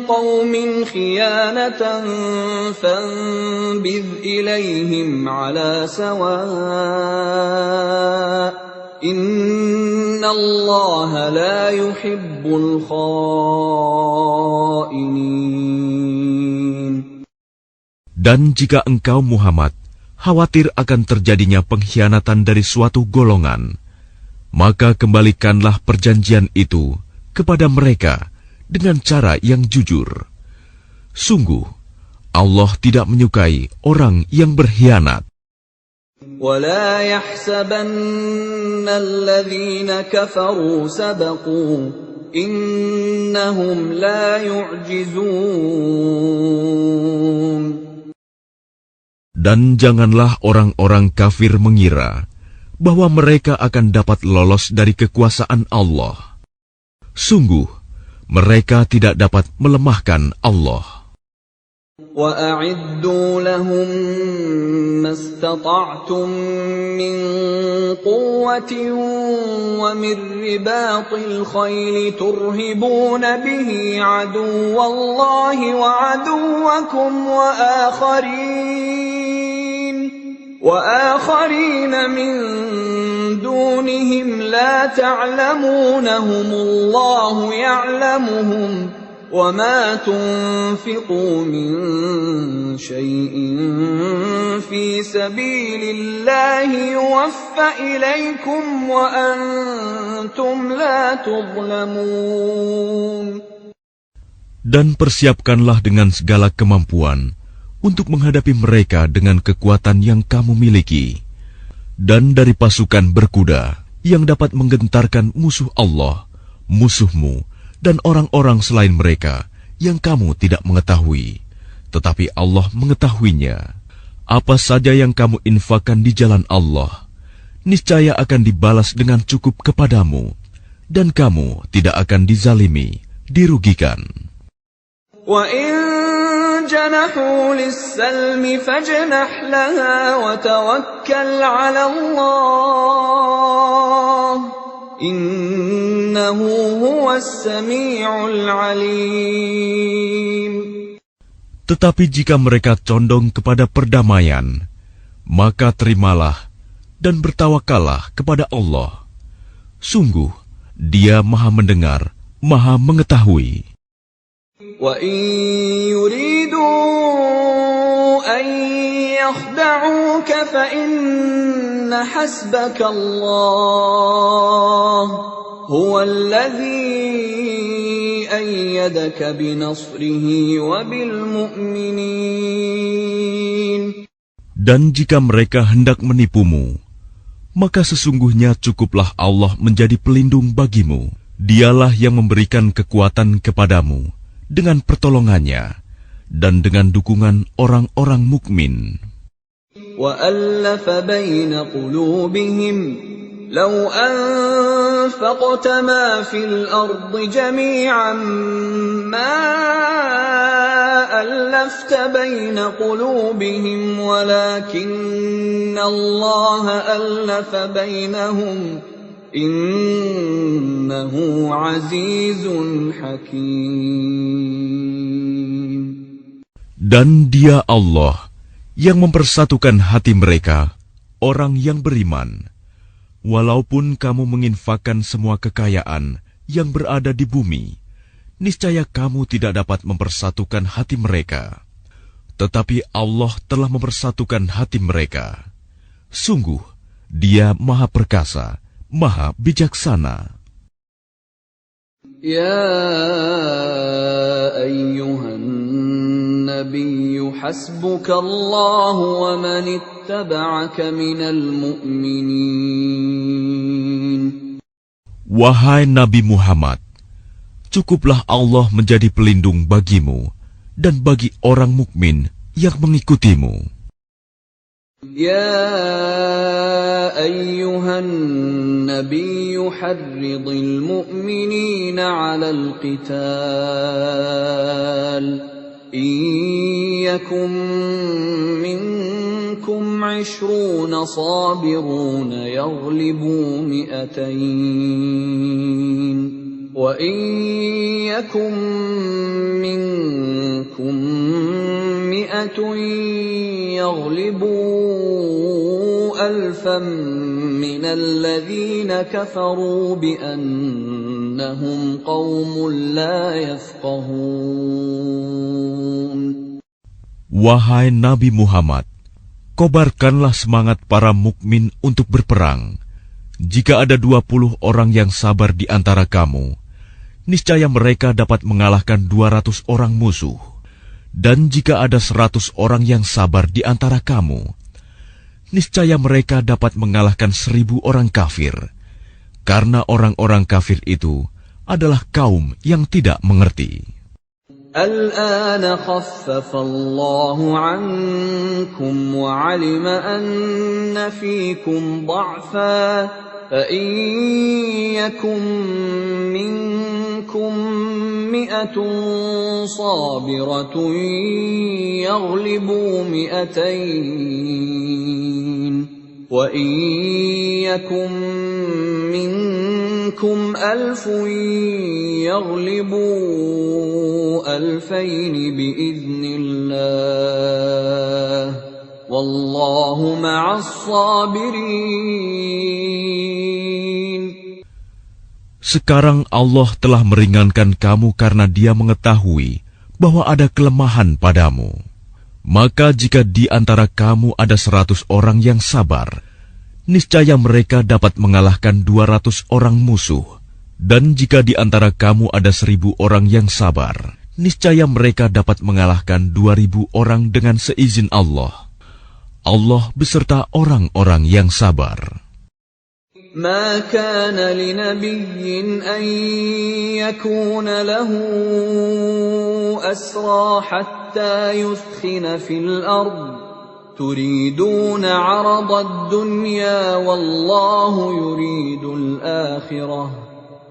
قَوْمٍ خِيَانَةً فَانبِذْ إِلَيْهِمْ عَلَى سَوَاءٍ إِنَّ اللَّهَ لَا يُحِبُّ الْخَائِنِينَ. Dan jika engkau Muhammad khawatir akan terjadinya pengkhianatan dari suatu golongan, maka kembalikanlah perjanjian itu kepada mereka dengan cara yang jujur. Sungguh, Allah tidak menyukai orang yang berkhianat. وَلَا يَحْسَبَنَّ الَّذِينَ كَفَرُوا سَبَقُوا إِنَّهُمْ لَا يُعْجِزُونَ. Dan janganlah orang-orang kafir mengira bahwa mereka akan dapat lolos dari kekuasaan Allah. Sungguh, mereka tidak dapat melemahkan Allah. وَأَعِدُّوا لَهُم مَّا اسْتَطَعْتُم مِّن قُوَّةٍ وَمِن رِّبَاطِ الْخَيْلِ تُرْهِبُونَ بِهِ عَدُوَّ اللَّهِ وَعَدُوَّكُمْ وآخرين من دونهم لا تعلمونهم الله يعلمهم وما تنفقوا من شيء في سبيل الله يوفى إليكم وأنتم لا تظلمون. Dan persiapkanlah dengan segala kemampuan untuk menghadapi mereka dengan kekuatan yang kamu miliki, dan dari pasukan berkuda yang dapat menggentarkan musuh Allah, musuhmu, dan orang-orang selain mereka yang kamu tidak mengetahui, tetapi Allah mengetahuinya. Apa saja yang kamu infakkan di jalan Allah, niscaya akan dibalas dengan cukup kepadamu, dan kamu tidak akan dizalimi, dirugikan. جنحوا للسلم فاجنح لها وتوكل على الله إنه هو السميع العليم. Tetapi jika mereka condong kepada perdamaian, maka terimalah dan bertawakallah kepada Allah. Sungguh, Dia Maha mendengar Maha Mengetahui. وَإِن يُرِيدُوا أَن يَخْدَعُوكَ فَإِنَّ حَسْبَكَ اللَّهُ هُوَ الَّذِي أَيَّدَكَ بِنَصْرِهِ وَبِالْمُؤْمِنِينَ. Dan jika mereka hendak menipumu, maka sesungguhnya cukuplah Allah menjadi pelindung bagimu. Dialah yang memberikan kekuatan kepadamu dengan pertolongannya dan dengan dukungan orang-orang mukmin. وَأَلَّفَ بَيْنَ قُلُوبِهِمْ لَوْ أَنفَقْتَ مَا فِي الْأَرْضِ جَمِيعًا مَا أَلَّفْتَ بَيْنَ قُلُوبِهِمْ وَلَكِنَّ اللَّهَ أَلَّفَ بَيْنَهُمْ إِنَّهُ عَزِيزٌ حَكِيمٌ. Dan Dia Allah yang mempersatukan hati mereka, orang yang beriman. Walaupun kamu menginfakkan semua kekayaan yang berada di bumi, niscaya kamu tidak dapat mempersatukan hati mereka. Tetapi Allah telah mempersatukan hati mereka. Sungguh, Dia Maha Perkasa, Maha Bijaksana. Ya ayyuhan nabiyyu hasbukallahu wa man ittaba'aka minal mu'minin. Wahai Nabi Muhammad, cukuplah Allah menjadi pelindung bagimu dan bagi orang mukmin yang mengikutimu. يا أيها النبي حرض المؤمنين على القتال إن يكن منكم 20 صابرون يغلبوا 200 وإن يكن منكم 100 يغلبوا 1000 من الذين كفروا بأنهم قوم لا يفقهون. Wahai Nabi Muhammad, kobarkanlah semangat para mukmin untuk berperang. Jika ada 20 orang yang sabar di antara kamu, niscaya mereka dapat mengalahkan 200 orang musuh. Dan jika ada 100 orang yang sabar di antara kamu, niscaya mereka dapat mengalahkan 1000 orang kafir, karena orang-orang kafir itu adalah kaum yang tidak mengerti. الآن خفف الله عنكم وعلم أن فيكم ضعفا فإن يكن منكم 100 صابرة يغلبوا 200 وإن يكن منكم 1000 يغلبوا 2000 بإذن الله والله مع الصابرين. Sekarang Allah telah meringankan kamu karena Dia mengetahui bahwa ada kelemahan padamu. Maka jika di antara kamu ada 100 orang yang sabar, niscaya mereka dapat mengalahkan 200 orang musuh. Dan jika di antara kamu ada 1000 orang yang sabar, niscaya mereka dapat mengalahkan 2000 orang dengan seizin Allah. Allah beserta orang-orang yang sabar. ما كان لنبي أن يكون له أسرى حتى يثخن في الأرض تريدون عرض الدنيا والله يريد الآخرة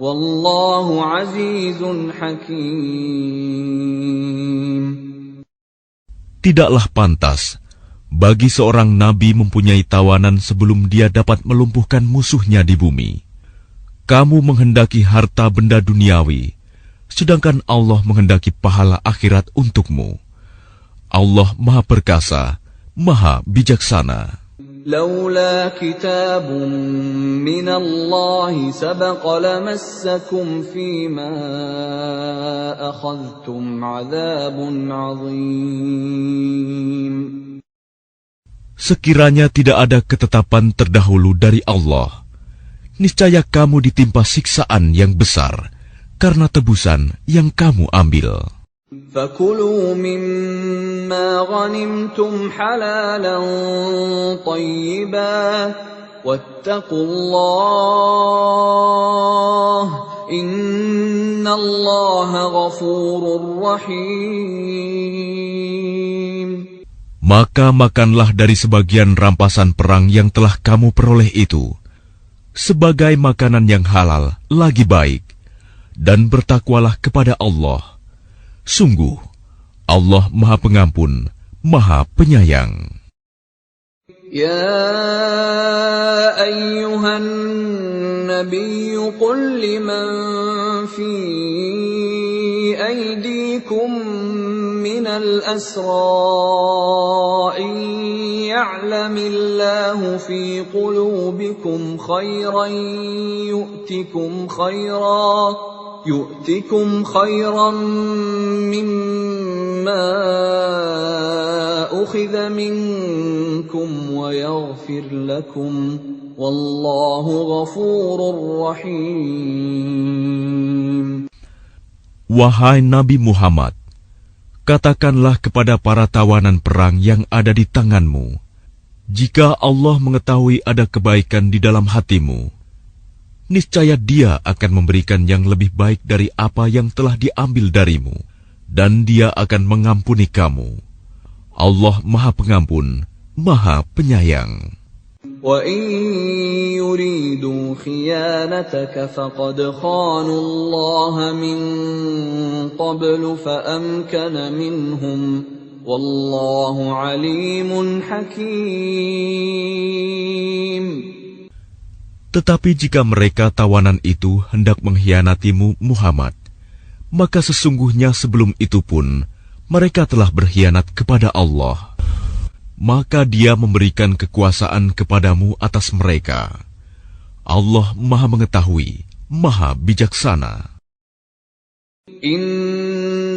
والله عزيز حكيم. Tidaklah pantas bagi seorang nabi mempunyai tawanan sebelum dia dapat melumpuhkan musuhnya di bumi. Kamu menghendaki harta benda duniawi, sedangkan Allah menghendaki pahala akhirat untukmu. Allah Maha Perkasa, Maha Bijaksana. لولا كتاب من الله سبق لمسكم فيما أخذتم عذاب عظيم. Sekiranya tidak ada ketetapan terdahulu dari Allah, niscaya kamu ditimpa siksaan yang besar karena tebusan yang kamu ambil. فَكُلُوا مِمَّا غَنِمْتُمْ حَلَالًا طَيِّبًا وَاتَّقُوا اللَّهَ إِنَّ اللَّهَ غَفُورٌ رَّحِيمٌ. Maka makanlah dari sebagian rampasan perang yang telah kamu peroleh itu, sebagai makanan yang halal lagi baik, dan bertakwalah kepada Allah. Sungguh, Allah Maha Pengampun, Maha Penyayang. يا أيها النبي قل لمن في أيديكم من الأسرى إن يعلم الله في قلوبكم خيرا يؤتكم خيرا مما أخذ منكم ويغفر لكم والله غفور رحيم. Wahai Nabi Muhammad, katakanlah kepada para tawanan perang yang ada di tanganmu, jika Allah mengetahui ada kebaikan di dalam hatimu, niscaya Dia akan memberikan yang lebih baik dari apa yang telah diambil darimu, dan Dia akan mengampuni kamu. Allah Maha Pengampun, Maha Penyayang. وَإِن يُرِيدُوا خِيَانَتَكَ فَقَدْ خَانُوا اللَّهَ مِن قَبْلُ فَأَمْكَنَ مِنْهُمْ وَاللَّهُ عَلِيمٌ حَكِيمٌ. Tetapi jika mereka tawanan itu hendak mengkhianatimu Muhammad, maka sesungguhnya sebelum itu pun mereka telah berkhianat kepada Allah. Maka Dia memberikan kekuasaan kepadamu atas mereka. Allah Maha Mengetahui, Maha Bijaksana.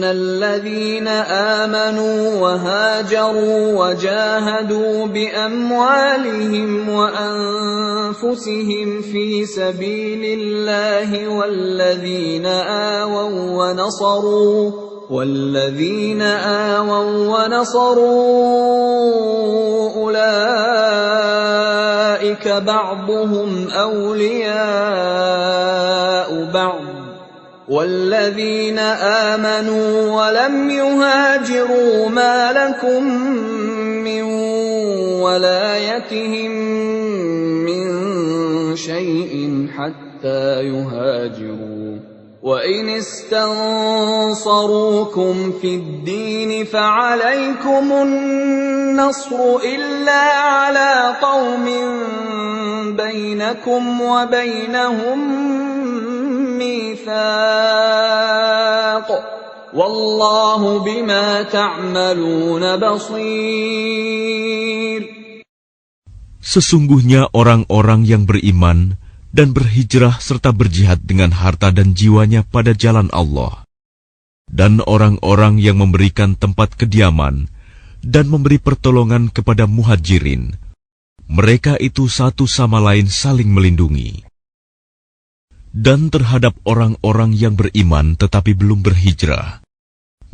الذين آمنوا وهاجروا وجاهدوا بأموالهم وأنفسهم في سبيل الله والذين آووا ونصروا أولئك بعضهم أولياء بعض والذين آمنوا ولم يهاجروا ما لكم من ولايتهم من شيء حتى يهاجروا وإن استنصروكم في الدين فعليكم النصر إلا على قوم بينكم وبينهم ميثاق والله بما تعملون بصير. Sesungguhnya orang-orang yang beriman dan berhijrah serta berjihad dengan harta dan jiwanya pada jalan Allah, dan orang-orang yang memberikan tempat kediaman dan memberi pertolongan kepada muhajirin, mereka itu satu sama lain saling melindungi. Dan terhadap orang-orang yang beriman tetapi belum berhijrah,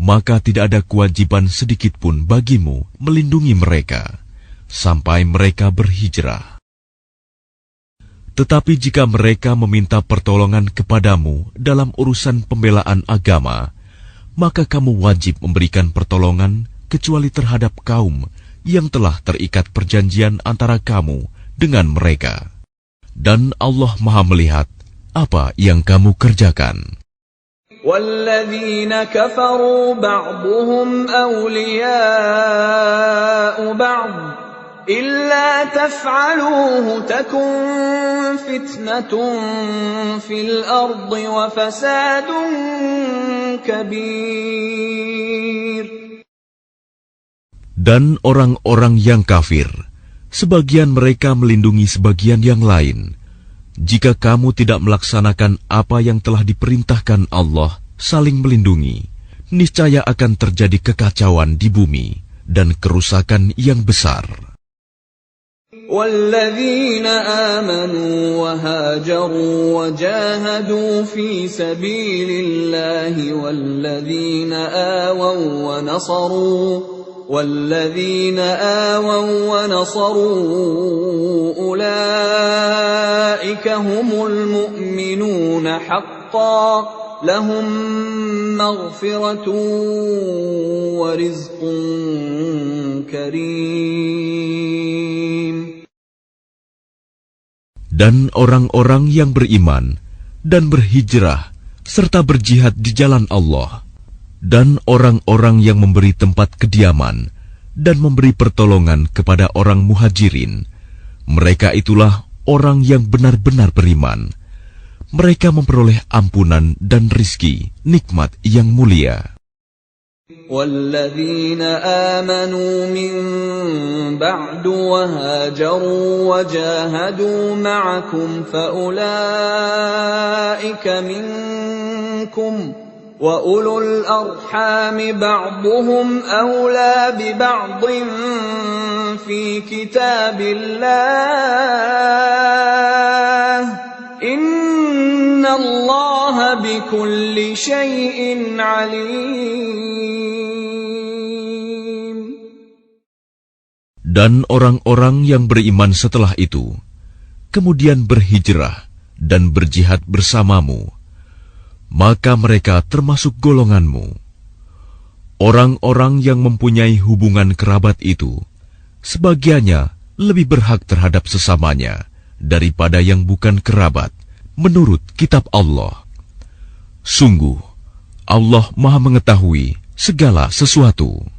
maka tidak ada kewajiban sedikitpun bagimu melindungi mereka sampai mereka berhijrah. Tetapi jika mereka meminta pertolongan kepadamu dalam urusan pembelaan agama, maka kamu wajib memberikan pertolongan kecuali terhadap kaum yang telah terikat perjanjian antara kamu dengan mereka. Dan Allah Maha melihat apa yang kamu kerjakan. وَالَّذِينَ كَفَرُوا بَعْضُهُمْ أَوْلِيَاءُ بَعْضٍ إِلَّا تَفْعَلُوهُ تَكُنْ فِتْنَةٌ فِي الْأَرْضِ وَفَسَادٌ كَبِيرٌ. Dan orang-orang yang kafir sebagian mereka melindungi sebagian yang lain. Jika kamu tidak melaksanakan apa yang telah diperintahkan Allah, saling melindungi, niscaya akan terjadi kekacauan di bumi dan kerusakan yang besar. وَالَّذِينَ آمَنُوا وَهَاجَرُوا وَجَاهَدُوا فِي سَبِيلِ اللَّهِ وَالَّذِينَ آوَوا وَّنَصَرُوا أُولَئِكَ هُمُ الْمُؤْمِنُونَ حَقًّا لَهُم مَّغْفِرَةٌ وَرِزْقٌ كَرِيمٌ. Dan orang-orang yang beriman dan berhijrah serta berjihad di jalan Allah, dan orang-orang yang memberi tempat kediaman dan memberi pertolongan kepada orang muhajirin, mereka itulah orang yang benar-benar beriman. Mereka memperoleh ampunan dan rizki, nikmat yang mulia. وَالَّذِينَ آمَنُوا مِن بَعْدُ وَهَاجَرُوا وَجَاهَدُوا مَعَكُمْ فَأُولَئِكَ مِنكُمْ وَأُولُو الْأَرْحَامِ بَعْضُهُمْ أَوْلَى بِبَعْضٍ فِي كِتَابِ اللَّهِ إِنَّ اللَّهَ بِكُلِّ شَيْءٍ عَلِيمٌ. Dan orang-orang yang beriman setelah itu, kemudian berhijrah dan berjihad bersamamu, maka mereka termasuk golonganmu. Orang-orang yang mempunyai hubungan kerabat itu, sebagiannya lebih berhak terhadap sesamanya daripada yang bukan kerabat, menurut kitab Allah. Sungguh, Allah Maha Mengetahui segala sesuatu.